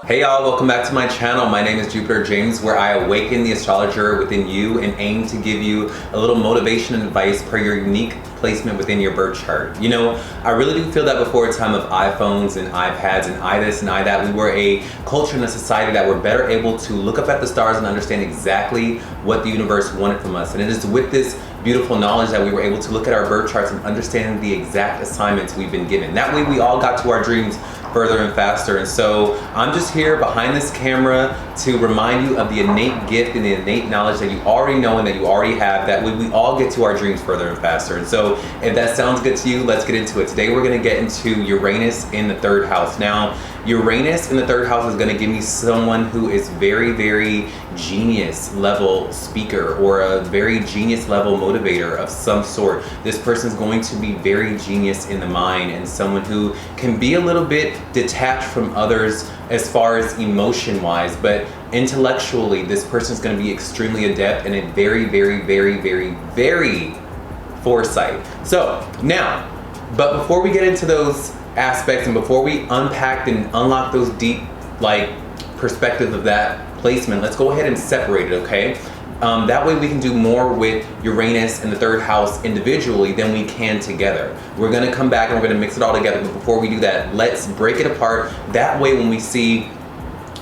Hey y'all, welcome back to my channel. My name is JupiterJames, where I awaken the astrologer within you and aim to give you a little motivation and advice per your unique placement within your birth chart. You know, I really do feel that before a time of iPhones and iPads and this and that, we were a culture and a society that were better able to look up at the stars and understand exactly what the universe wanted from us. And it is with this beautiful knowledge that we were able to look at our birth charts and understand the exact assignments we've been given. That way we all got to our dreams further and faster. And so I'm just here behind this camera to remind you of the innate gift and the innate knowledge that you already know and that you already have. That way we all get to our dreams further and faster. And so if that sounds good to you, let's get into it. Today we're going to get into Uranus in the third house. Now, Uranus in the third house is going to give me someone who is very, very genius level speaker or a very genius level motivator of some sort. This person is going to be very genius in the mind and someone who can be a little bit detached from others as far as emotion wise, but intellectually this person is going to be extremely adept and a very, very, very, very, very foresight. So now, but before we get into those aspects and before we unpack and unlock those deep perspectives of that placement, let's go ahead and separate it, okay? That way we can do more with Uranus in the third house individually than we can together. We're gonna come back and we're gonna mix it all together, but before we do that, let's break it apart. That way when we see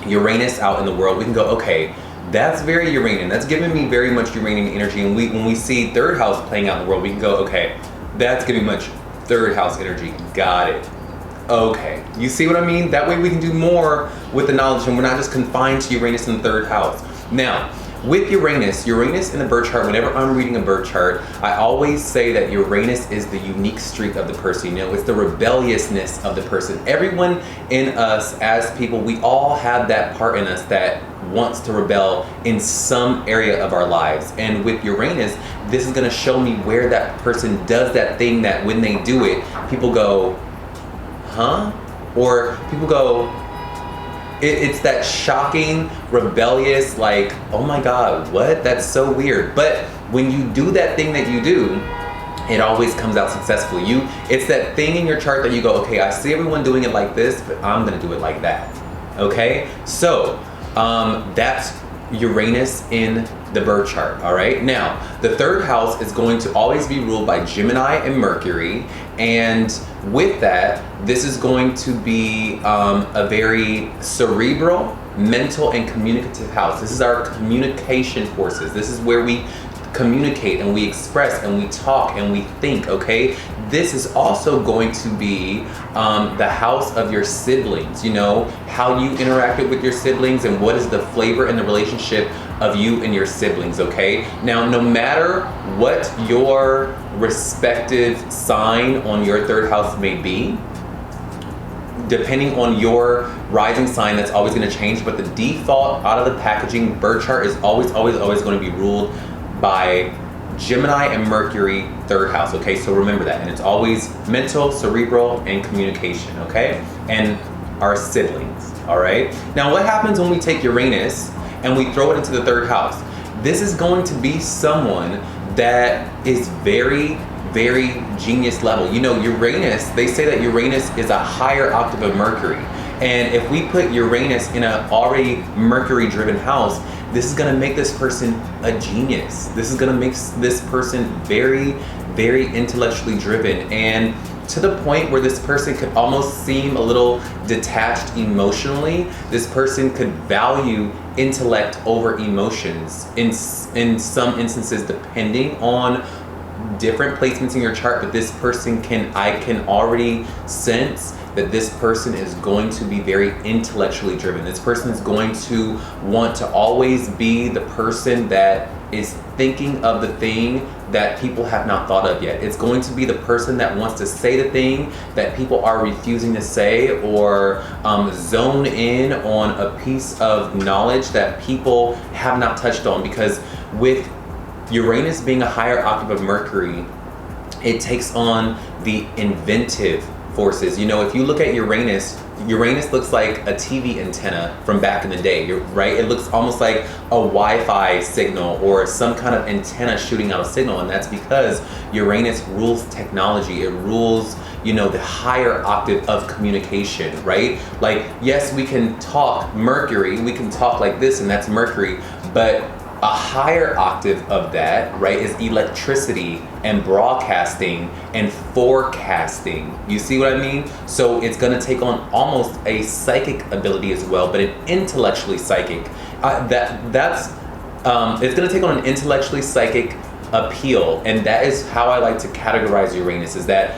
Uranus out in the world, we can go, okay, that's very Uranian. That's giving me very much Uranian energy. And when we see third house playing out in the world, we can go, okay, that's giving much third house energy. Got it. Okay, you see what I mean? That way we can do more with the knowledge and we're not just confined to Uranus in the third house. Now, with Uranus in the birth chart, whenever I'm reading a birth chart, I always say that Uranus is the unique streak of the person. You know, it's the rebelliousness of the person. Everyone in us as people, we all have that part in us that wants to rebel in some area of our lives. And with Uranus, this is gonna show me where that person does that thing that when they do it, people go, huh? Or people go, it's that shocking, rebellious, like, oh my God, what? That's so weird. But when you do that thing that you do, it always comes out successfully. It's that thing in your chart that you go, okay, I see everyone doing it like this, but I'm gonna do it like that, okay? So that's Uranus in the birth chart, all right? Now, the third house is going to always be ruled by Gemini and Mercury, and with that, this is going to be a very cerebral, mental, and communicative house. This is our communication forces. This is where we communicate and we express and we talk and we think, okay? This is also going to be the house of your siblings, you know, how you interacted with your siblings and what is the flavor and the relationship of you and your siblings, okay? Now, no matter what your respective sign on your third house may be, depending on your rising sign, that's always gonna change, but the default out of the packaging birth chart is always gonna be ruled by Gemini and Mercury third house, okay? So remember that. And it's always mental, cerebral, and communication, okay? And our siblings, all right? Now, what happens when we take Uranus and we throw it into the third house? This is going to be someone that is very, very genius level. You know, Uranus, they say that Uranus is a higher octave of Mercury. And if we put Uranus in an already Mercury-driven house, this is gonna make this person a genius. This is gonna make this person very, very intellectually driven, and to the point where this person could almost seem a little detached emotionally. This person could value intellect over emotions in some instances, depending on different placements in your chart, but this person I can already sense that this person is going to be very intellectually driven. This person is going to want to always be the person that is thinking of the thing that people have not thought of yet. It's going to be the person that wants to say the thing that people are refusing to say, or zone in on a piece of knowledge that people have not touched on. Because with Uranus being a higher octave of Mercury, it takes on the inventive forces. You know, if you look at Uranus looks like a TV antenna from back in the day, right? It looks almost like a Wi-Fi signal or some kind of antenna shooting out a signal, and that's because Uranus rules technology. It rules, you know, the higher octave of communication, right? Like, yes, we can talk Mercury, we can talk like this, and that's Mercury, but a higher octave of that, right, is electricity and broadcasting and forecasting. You see what I mean? So it's gonna take on almost a psychic ability as well, but an intellectually psychic. It's gonna take on an intellectually psychic appeal, and that is how I like to categorize Uranus, is that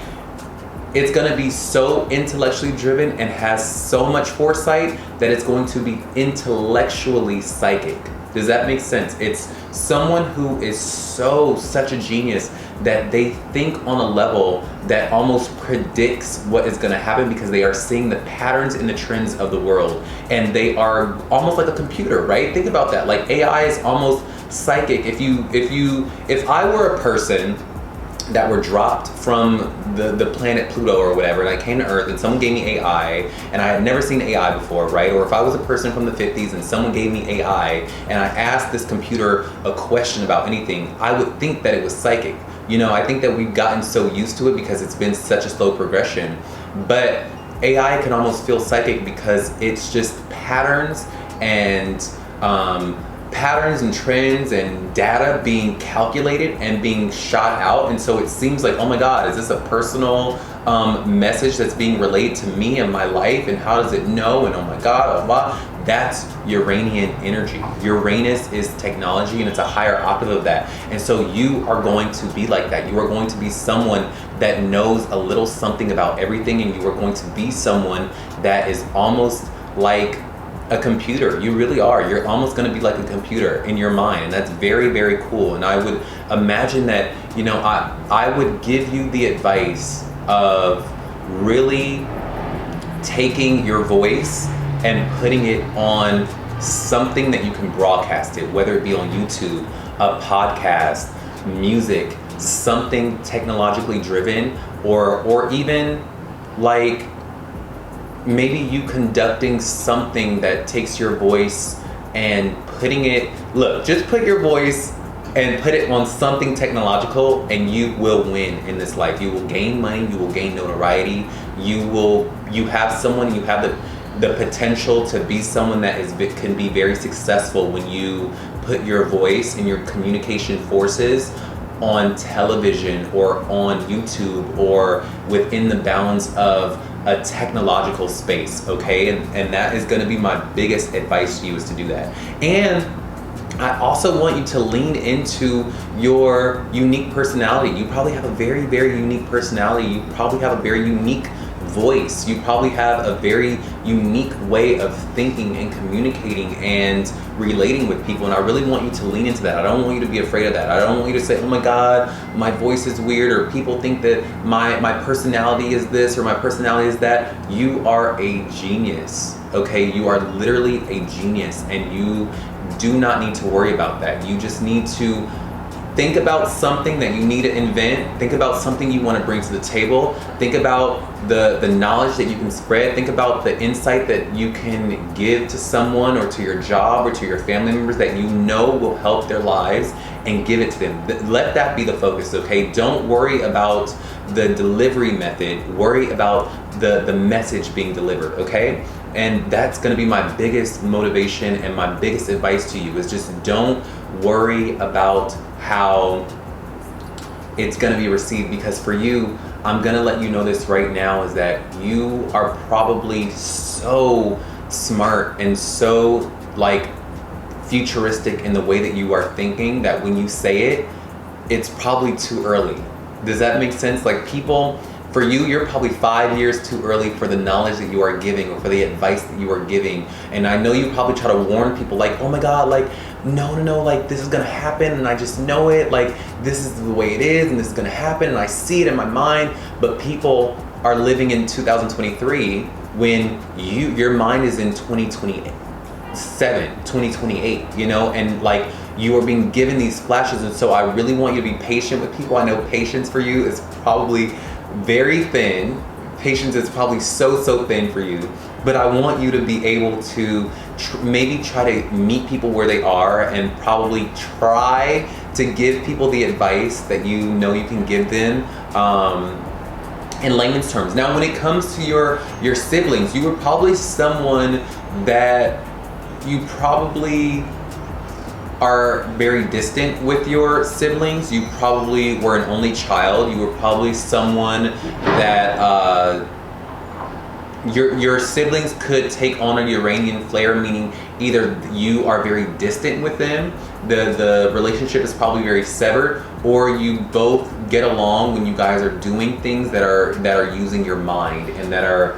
it's gonna be so intellectually driven and has so much foresight that it's going to be intellectually psychic. Does that make sense? It's someone who is such a genius that they think on a level that almost predicts what is going to happen, because they are seeing the patterns and the trends of the world, and they are almost like a computer, right? Think about that. Like, AI is almost psychic. If I were a person that were dropped from the planet Pluto or whatever, and I came to Earth and someone gave me AI, and I had never seen AI before, right? Or if I was a person from the 50s and someone gave me AI and I asked this computer a question about anything, I would think that it was psychic. You know, I think that we've gotten so used to it because it's been such a slow progression. But AI can almost feel psychic because it's just patterns and trends and data being calculated and being shot out, and so it seems like, oh my God, is this a personal message that's being relayed to me in my life, and how does it know, and oh my God, blah. That's Uranian energy. Uranus is technology, and it's a higher octave of that, and so you are going to be like that. You are going to be someone that knows a little something about everything, and you are going to be someone that is almost like a computer. You really are. You're almost going to be like a computer in your mind, and that's very, very cool. And I would imagine that, you know, I would give you the advice of really taking your voice and putting it on something that you can broadcast it, whether it be on YouTube, a podcast, music, something technologically driven, or even like maybe you conducting something that takes your voice and putting it, look, just put your voice and put it on something technological, and you will win in this life. You will gain money, you will gain notoriety, you have the potential to be someone that can be very successful when you put your voice and your communication forces on television or on YouTube or within the bounds of a technological space, okay? And that is gonna be my biggest advice to you, is to do that. And I also want you to lean into your unique personality. You probably have a very, very unique personality. You probably have a very unique voice. You probably have a very unique way of thinking and communicating and relating with people, and I really want you to lean into that. I don't want you to be afraid of that. I don't want you to say, oh my God, my voice is weird, or people think that my personality is this or my personality is that. You are a genius, okay? You are literally a genius, and you do not need to worry about that. You just need to think about something that you need to invent. Think about something you want to bring to the table. Think about the knowledge that you can spread. Think about the insight that you can give to someone or to your job or to your family members that you know will help their lives, and give it to them. Let that be the focus, okay? Don't worry about the delivery method. Worry about the message being delivered, okay? And that's going to be my biggest motivation and my biggest advice to you, is just don't worry about how it's going to be received, because for you, I'm going to let you know this right now, is that you are probably so smart and so like futuristic in the way that you are thinking, that when you say it, it's probably too early. Does that make sense? Like, people, for you, you're probably 5 years too early for the knowledge that you are giving or for the advice that you are giving. And I know you probably try to warn people like, oh my God, like, no, like this is gonna happen and I just know it, like this is the way it is and this is gonna happen and I see it in my mind. But people are living in 2023 when your mind is in 2027, 2028, you know, and like you are being given these flashes. And so I really want you to be patient with people. I know patience for you is probably very thin. Patience is probably so thin for you, but I want you to be able to maybe try to meet people where they are and probably try to give people the advice that you know you can give them. in layman's terms. Now, when it comes to your siblings, you were probably someone that you probably are very distant with your siblings. You probably were an only child. You were probably someone that your siblings could take on a Uranian flare, meaning either you are very distant with them, the relationship is probably very severed, or you both get along when you guys are doing things that are using your mind and that are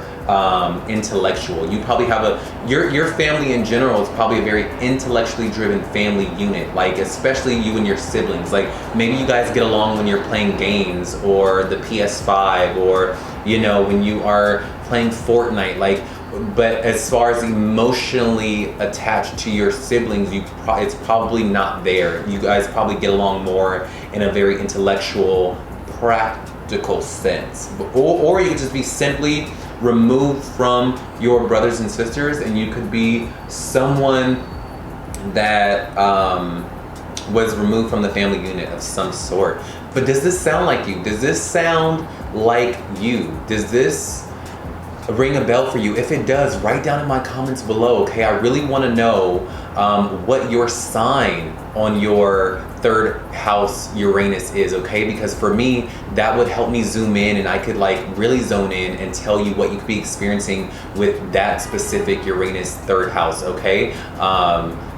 intellectual. You probably have your family in general is probably a very intellectually driven family unit, like especially you and your siblings. Like maybe you guys get along when you're playing games or the PS5, or you know, when you are playing Fortnite, like, but as far as emotionally attached to your siblings, it's probably not there. You guys probably get along more in a very intellectual, practical sense. Or you could just be simply removed from your brothers and sisters, and you could be someone that was removed from the family unit of some sort. But does this sound like you? Does this sound like you? Does this ring a bell for you? If it does, write down in my comments below, okay? I really want to know what your sign on your third house Uranus is, okay? Because for me, that would help me zoom in, and I could like really zone in and tell you what you could be experiencing with that specific Uranus third house, okay?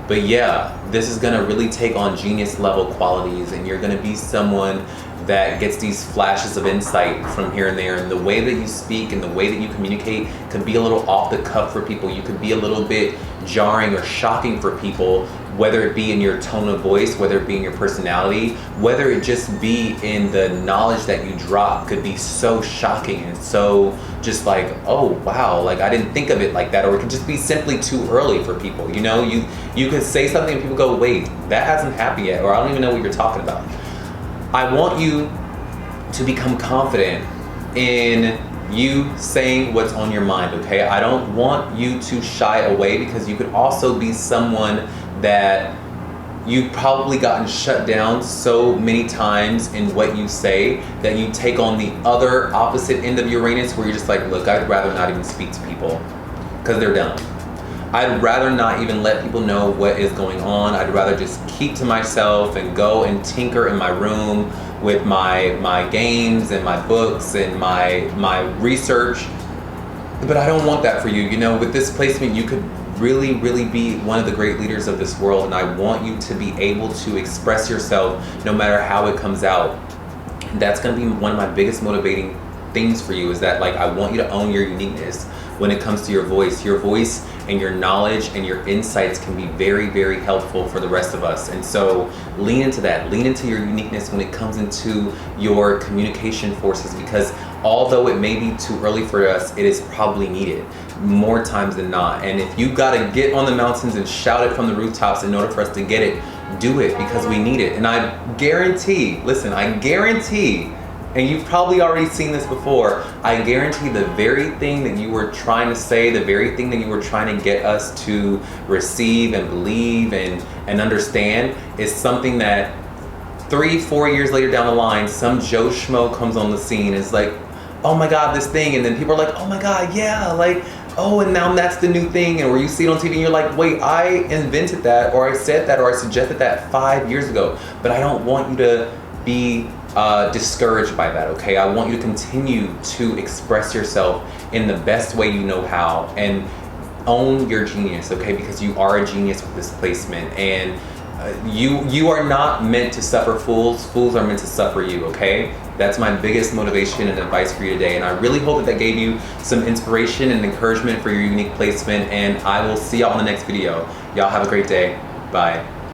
But yeah, this is gonna really take on genius level qualities, and you're gonna be someone that gets these flashes of insight from here and there. And the way that you speak and the way that you communicate could be a little off the cuff for people. You could be a little bit jarring or shocking for people, whether it be in your tone of voice, whether it be in your personality, whether it just be in the knowledge that you drop, could be so shocking and so just like, oh wow, like I didn't think of it like that. Or it could just be simply too early for people. You know, you could say something and people go, wait, that hasn't happened yet, or I don't even know what you're talking about. I want you to become confident in you saying what's on your mind, okay? I don't want you to shy away, because you could also be someone that you've probably gotten shut down so many times in what you say that you take on the other opposite end of Uranus, where you're just like, look, I'd rather not even speak to people because they're dumb. I'd rather not even let people know what is going on. I'd rather just keep to myself and go and tinker in my room with my games and my books and my research. But I don't want that for you. You know, with this placement, you could really, really be one of the great leaders of this world, and I want you to be able to express yourself no matter how it comes out. That's gonna be one of my biggest motivating things for you, is that like I want you to own your uniqueness when it comes to your voice. Your voice and your knowledge and your insights can be very, very helpful for the rest of us. And so lean into that. Lean into your uniqueness when it comes into your communication forces, because although it may be too early for us, it is probably needed more times than not. And if you gotta get on the mountains and shout it from the rooftops in order for us to get it, do it, because we need it. And I guarantee, listen, I guarantee, and you've probably already seen this before, I guarantee the very thing that you were trying to say, the very thing that you were trying to get us to receive and believe and understand is something that 3-4 years later down the line, some Joe Schmo comes on the scene, is like, oh my God, this thing, and then people are like, oh my God, yeah, like, oh, and now that's the new thing, and where you see it on TV and you're like, wait, I invented that, or I said that, or I suggested that 5 years ago. But I don't want you to be discouraged by that, okay? I want you to continue to express yourself in the best way you know how, and own your genius, okay? Because you are a genius with this placement, and you are not meant to suffer fools. Fools are meant to suffer you, okay? That's my biggest motivation and advice for you today, and I really hope that gave you some inspiration and encouragement for your unique placement, and I will see y'all in the next video. Y'all have a great day. Bye.